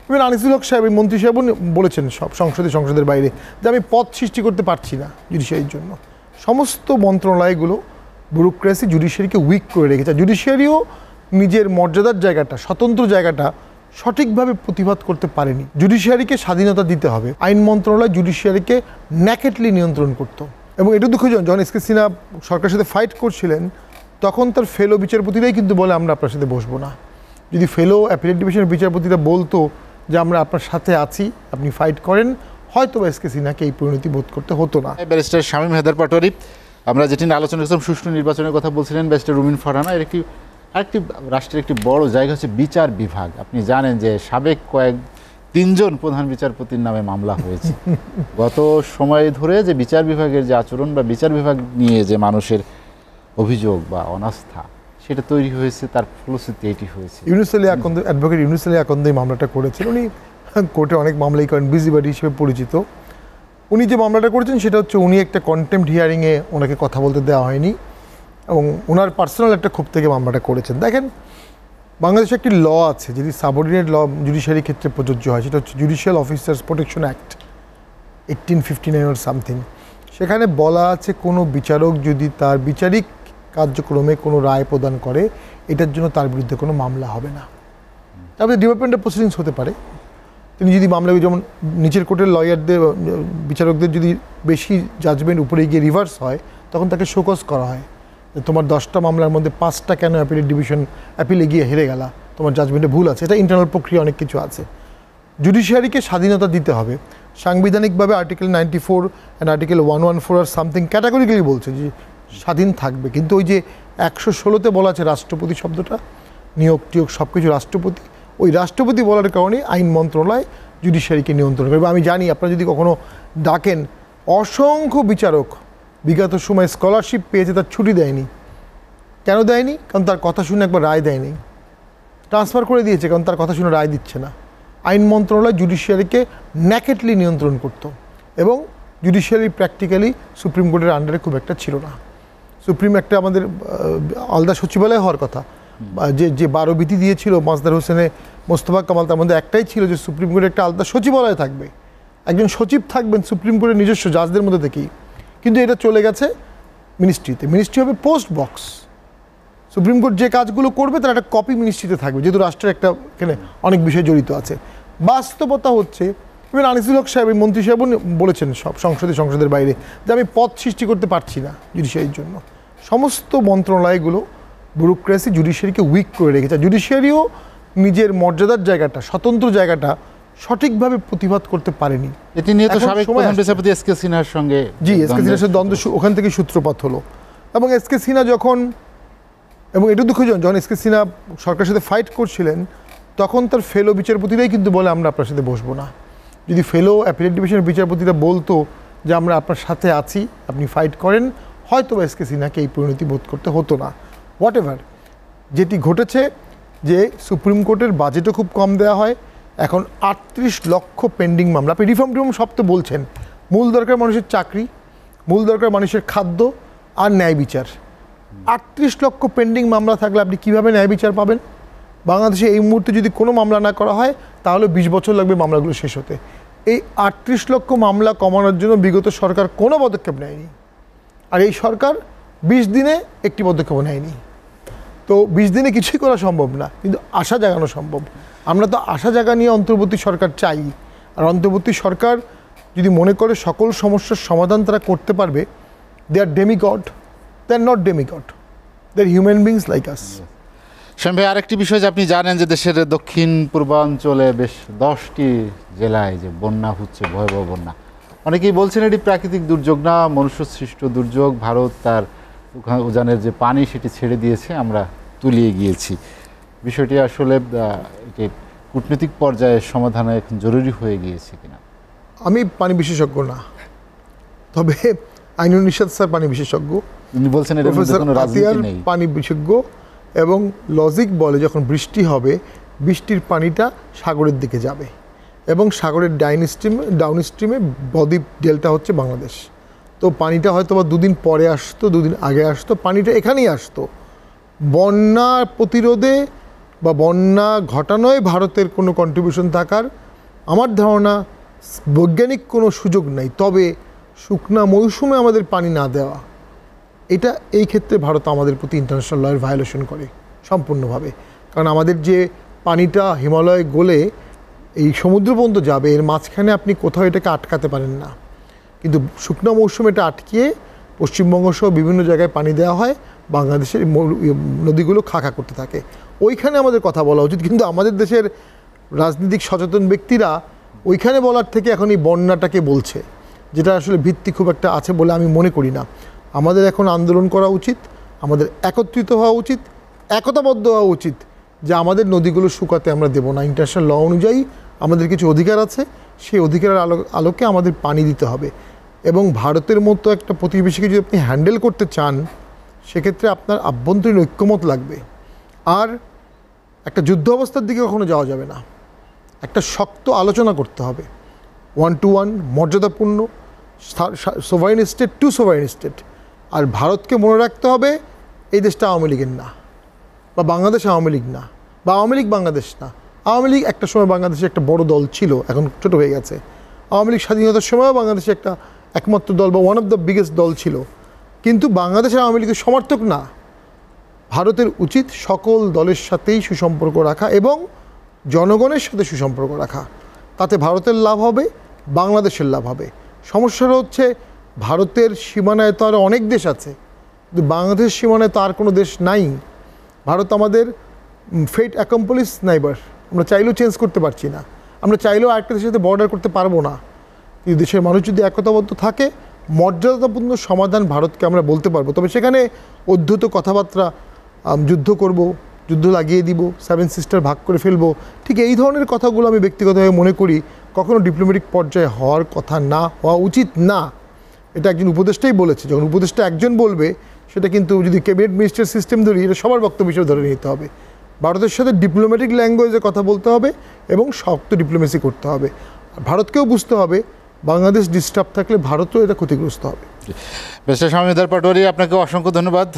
Even Anisul হক সাহেব মন্ত্রী সাহেব বলেছেন সব সংসদের বাইরে যে আমি পদ সৃষ্টি করতে পারছি না জুডিশিয়ারির জন্য। সমস্ত মন্ত্রণালয়গুলো ব্যুরোক্রেসি জুডিশিয়ারিকে উইক করে রেখেছে। জুডিশিয়ারিও নিজের মর্যাদার জায়গাটা, স্বতন্ত্র জায়গাটা সঠিকভাবে প্রতিবাদ করতে পারেনি। জুডিশিয়ারিকে স্বাধীনতা দিতে হবে। আইন মন্ত্রণালয় জুডিশিয়ারিকে ন্যাকেটলি নিয়ন্ত্রণ করত। এবং এটা দুঃখজনক, যখন এস কে সিনহা সরকারের সাথে ফাইট করছিলেন তখন তার ফেলো বিচারপতিরাই কিন্তু বলে আমরা আপনার সাথে বসবো না। যদি ফেলো অ্যাপিলেট ডিভিশনের বিচারপতিরা বলতো যে আমরা আপনার সাথে আছি, আপনি ফাইট করেন, হয়তো এস কে সিনহাকে এই পরিণতি বোধ করতে হতো না। ব্যারিস্টার শামীম হায়দার পাটোয়ারি, আমরা যেটি নিয়ে আলোচনা করছিলাম সুষ্ঠু নির্বাচনের কথা বলছিলেন ব্যারিস্টার রুমিন ফারহানা, এর আরেকটি রাষ্ট্রের একটি বড় জায়গা হচ্ছে বিচার বিভাগ। আপনি জানেন যে সাবেক তিনজন প্রধান বিচারপতির নামে মামলা হয়েছে গত সময় ধরে, যে বিচার বিভাগের যে আচরণ বা বিচার বিভাগ নিয়ে যে মানুষের অভিযোগ বা অনাস্থা সেটা তৈরি হয়েছে, তার ফলশ্রুতি এটি হয়েছে। অ্যাডভোকেট ইউনুস আলী আকন্দ এই মামলাটা করেছেন। উনি কোর্টে অনেক মামলাই করেন, বিজিবাডি হিসেবে পরিচিত। উনি যে মামলাটা করেছেন সেটা হচ্ছে উনি একটা কন্টেম্পট হিয়ারিংয়ে ওনাকে কথা বলতে দেওয়া হয়নি এবং ওনার পার্সোনাল একটা ক্ষোভ থেকে মামলাটা করেছেন। দেখেন, বাংলাদেশে একটি ল আছে যেটি সাবঅর্ডিনেট ল জুডিশিয়ারি ক্ষেত্রে প্রযোজ্য হয়, সেটা হচ্ছে judicial officers protection act 1859 or something. সেখানে বলা আছে কোনো বিচারক যদি তার বিচারিক কার্যক্রমে কোনো রায় প্রদান করে, এটার জন্য তার বিরুদ্ধে কোনো মামলা হবে না। তারপরে ডিপার্টমেন্টের প্রসিডিংস হতে পারে। তিনি যদি মামলা, যেমন নিচের কোর্টের লয়ারদের বিচারকদের যদি বেশি জাজমেন্ট উপরে গিয়ে রিভার্স হয় তখন তাকে শোকজ করা হয়, তোমার 10টা মামলার মধ্যে 5টা কেন অ্যাপিলেট ডিভিশন অ্যাপিলে গিয়ে হেরে গেলা, তোমার জাজমেন্টে ভুল আছে। এটা ইন্টারনাল প্রক্রিয়া, অনেক কিছু আছে। জুডিশিয়ারিকে স্বাধীনতা দিতে হবে। সাংবিধানিকভাবে আর্টিকেল 94 অ্যান্ড আর্টিকেল 114 আর সামথিং ক্যাটাগরিক্যালি বলছে যে স্বাধীন থাকবে, কিন্তু ওই যে 116তে বলা আছে রাষ্ট্রপতি শব্দটা, নিয়োগ টিয়োগ সব কিছু রাষ্ট্রপতি, ওই রাষ্ট্রপতি বলার কারণে আইন মন্ত্রণালয় জুডিশিয়ারিকে নিয়ন্ত্রণ করবে। আমি জানি আপনারা যদি কখনো ডাকেন, অসংখ্য বিচারক বিগত সময় স্কলারশিপ পেয়েছে, তার ছুটি দেয়নি। কেন দেয়নি? কারণ তার কথা শুনে একবার রায় দেয়নি, ট্রান্সফার করে দিয়েছে, কারণ তার কথা শুনে রায় দিচ্ছে না। আইন মন্ত্রণালয় জুডিশিয়ারিকে ন্যাকেটলি নিয়ন্ত্রণ করত এবং জুডিশিয়ারি প্র্যাকটিক্যালি সুপ্রিম কোর্টের আন্ডারে খুব একটা ছিল না। সুপ্রিম একটা আমাদের আলাদা সচিবালয় হওয়ার কথা, যে 12 বিধি দিয়েছিল মাজদার হোসেনে মোস্তফা কামাল, তার মধ্যে একটাই ছিল যে সুপ্রিম কোর্টের একটা আলাদা সচিবালয় থাকবে, একজন সচিব থাকবেন সুপ্রিম কোর্টের নিজস্ব জাজদের মধ্যে থেকেই। কিন্তু এটা চলে গেছে মিনিস্ট্রিতে। মিনিস্ট্রি হবে পোস্ট বক্স। সুপ্রিম কোর্ট যে কাজগুলো করবে তার একটা কপি মিনিস্ট্রিতে থাকবে, যেহেতু রাষ্ট্রের একটা এখানে অনেক বিষয় জড়িত আছে। বাস্তবতা হচ্ছে, ইভেন আনিসুল হক সাহেব মন্ত্রী সাহেব বলেছেন সব সংসদের বাইরে যে আমি পদ সৃষ্টি করতে পারছি না জুডিশিয়ারির জন্য। সমস্ত মন্ত্রণালয়গুলো ব্যুরোক্রেসি জুডিশিয়ারিকে উইক করে রেখেছে। জুডিশিয়ারিও নিজের মর্যাদার জায়গাটা, স্বতন্ত্র জায়গাটা সঠিকভাবে প্রতিবাদ করতে পারেনি। এটি নিয়ে তো সাবেক প্রধান বিচারপতি এস কে সিনহার সঙ্গে এস কে সিনহার সাথে দ্বন্দ্ব ওখান থেকে সূত্রপাত হলো। এবং এস কে সিনহা এবং এটা দুঃখজনক, যখন এস কে সিনহা সরকারের সাথে ফাইট করছিলেন তখন তার ফেলো বিচারপতিরাই কিন্তু বলে আমরা আপনার সাথে বসবো না। যদি ফেলো অ্যাপিলেট ডিভিশনের বিচারপতিরা বলতো যে আমরা আপনার সাথে আছি, আপনি ফাইট করেন, হয়তো এস কে সিনহাকে এই পরিণতি বোধ করতে হতো না। হোয়াট এভার, যেটি ঘটেছে যে সুপ্রিম কোর্টের বাজেটও খুব কম দেওয়া হয়। এখন 38 লক্ষ পেন্ডিং মামলা। আপনি রিফর্ম সব তো বলছেন, মূল দরকার মানুষের চাকরি, মূল দরকার মানুষের খাদ্য আর ন্যায় বিচার। 38 লক্ষ পেন্ডিং মামলা থাকলে আপনি কীভাবে ন্যায় বিচার পাবেন? বাংলাদেশে এই মুহূর্তে যদি কোনো মামলা না করা হয় তাহলে 20 বছর লাগবে মামলাগুলো শেষ হতে। এই 38 লক্ষ মামলা কমানোর জন্য বিগত সরকার কোনো পদক্ষেপ নেয়নি, আর এই সরকার 20 দিনে একটি পদক্ষেপও নেয়নি। তো 20 দিনে কিছুই করা সম্ভব না, কিন্তু আশা জাগানো সম্ভব। আমরা তো আশা জাগা নিয়ে অন্তর্বর্তী সরকার চাই, আর অন্তর্বর্তী সরকার যদি মনে করে সকল সমস্যার সমাধান তারা করতে পারবে, they are demigod, they are not demigod, they are human beings like us. Shyam ভাই, আরেকটি বিষয় যে আপনি জানেন যে দেশের দক্ষিণ পূর্বাঞ্চলে বেশ 10টি জেলায় যে বন্যা হচ্ছে, ভয়াবহ বন্যা। অনেকেই বলছেন এটি প্রাকৃতিক দুর্যোগ না, মনুষ্য সৃষ্ট দুর্যোগ। ভারত তার উজানের যে পানি সেটি ছেড়ে দিয়েছে, আমরা তুলিয়ে গিয়েছি। বিষয়টি আসলে এটি কূটনৈতিক পর্যায়ে সমাধানে এখন জরুরি হয়ে গিয়েছে কিনা? আমি পানি বিশেষজ্ঞ না, তবে আইনুল নিশাত স্যার পানি বিশেষজ্ঞ, তিনি বলছেন এর মধ্যে কোনো রাজনীতি নেই, পানি বিশেষজ্ঞ। এবং লজিক বলে যখন বৃষ্টি হবে বৃষ্টির পানিটা সাগরের দিকে যাবে, এবং সাগরের ডাউন স্ট্রিমে বদ্বীপ ডেল্টা হচ্ছে বাংলাদেশ। তো পানিটা হয়তো বা 2 দিন পরে আসতো, 2 দিন আগে আসতো, পানিটা এখানেই আসতো। বন্যা প্রতিরোধে বা বন্যা ঘটানোয় ভারতের কোনো কন্ট্রিবিউশন থাকার আমার ধারণা বৈজ্ঞানিক কোনো সুযোগ নেই। তবে শুকনা মৌসুমে আমাদের পানি না দেওয়া, এটা এই ক্ষেত্রে ভারত আমাদের প্রতি ইন্টারন্যাশনাল লয়ের ভায়োলেশন করে সম্পূর্ণভাবে। কারণ আমাদের যে পানিটা হিমালয় গলে এই সমুদ্র পর্যন্ত যাবে, এর মাঝখানে আপনি কোথাও এটাকে আটকাতে পারেন না। কিন্তু শুকনো মৌসুমে এটা আটকিয়ে পশ্চিমবঙ্গ সহ বিভিন্ন জায়গায় পানি দেওয়া হয়, বাংলাদেশের নদীগুলো খাঁখা করতে থাকে। ওইখানে আমাদের কথা বলা উচিত, কিন্তু আমাদের দেশের রাজনৈতিক সচেতন ব্যক্তিরা ওইখানে বলার থেকে এখন এই বন্যাটাকে বলছে, যেটা আসলে ভিত্তি খুব একটা আছে বলে আমি মনে করি না। আমাদের এখন আন্দোলন করা উচিত, আমাদের একত্রিত হওয়া উচিত, একতাবদ্ধ হওয়া উচিত যে আমাদের নদীগুলো শুকাতে আমরা দেবো না। ইন্টারন্যাশনাল ল অনুযায়ী আমাদের কিছু অধিকার আছে, সেই অধিকারের আলোকে আমাদের পানি দিতে হবে। এবং ভারতের মতো একটা প্রতিবেশীকে যদি আপনি হ্যান্ডেল করতে চান, সেক্ষেত্রে আপনার আভ্যন্তরীণ ঐক্যমত লাগবে। আর একটা যুদ্ধ অবস্থার দিকে কখনো যাওয়া যাবে না, একটা শক্ত আলোচনা করতে হবে, 1 to 1 মর্যাদাপূর্ণ, sovereign state to sovereign state. আর ভারতকে মনে রাখতে হবে এই দেশটা আওয়ামী লীগের না, বা বাংলাদেশ আওয়ামী লীগ না, বা আওয়ামী লীগ বাংলাদেশ না। আওয়ামী লীগ একটা সময় বাংলাদেশে একটা বড় দল ছিল, এখন ছোট হয়ে গেছে। আওয়ামী লীগ স্বাধীনতার সময়ও বাংলাদেশে একটা একমাত্র দল বা ওয়ান অফ দ্য বিগেস্ট দল ছিল, কিন্তু বাংলাদেশের আওয়ামী লীগের সমর্থক না। ভারতের উচিত সকল দলের সাথেই সুসম্পর্ক রাখা এবং জনগণের সাথে সুসম্পর্ক রাখা। তাতে ভারতের লাভ হবে, বাংলাদেশের লাভ হবে। সমস্যাটা হচ্ছে ভারতের সীমানায় তো আরও অনেক দেশ আছে, কিন্তু বাংলাদেশের সীমানায় তো আর কোনো দেশ নাই। ভারত আমাদের ফেট অ্যাকম্পলিস নাইবার, আমরা চাইলেও চেঞ্জ করতে পারছি না, আমরা চাইলেও আরেকটা দেশের সাথে বর্ডার করতে পারবো না। কিন্তু দেশের মানুষ যদি একতাবদ্ধ থাকে, মর্যাদাপূর্ণ সমাধান ভারতকে আমরা বলতে পারবো। তবে সেখানে অদ্ভুত কথাবার্তা, যুদ্ধ করব, যুদ্ধ লাগিয়ে দিব, 7 সিস্টার ভাগ করে ফেলবো, ঠিক এই ধরনের কথাগুলো আমি ব্যক্তিগতভাবে মনে করি কখনো ডিপ্লোম্যাটিক পর্যায়ে হওয়ার কথা না, হওয়া উচিত না। এটা একজন উপদেষ্টাই বলেছে। যখন উপদেষ্টা একজন বলবে, সেটা কিন্তু যদি ক্যাবিনেট মিনিস্টার সিস্টেম ধরি, এটা সবার বক্তব্য হিসেবে ধরে নিতে হবে। ভারতের সাথে ডিপ্লোম্যাটিক ল্যাঙ্গুয়েজে কথা বলতে হবে এবং শক্ত ডিপ্লোমেসি করতে হবে। ভারতকেও বুঝতে হবে বাংলাদেশ ডিস্টার্ব থাকলে ভারতও এটা ক্ষতিগ্রস্ত হবে। ব্যারিস্টার শামীম পাটোয়ারী, আপনাকে অসংখ্য ধন্যবাদ।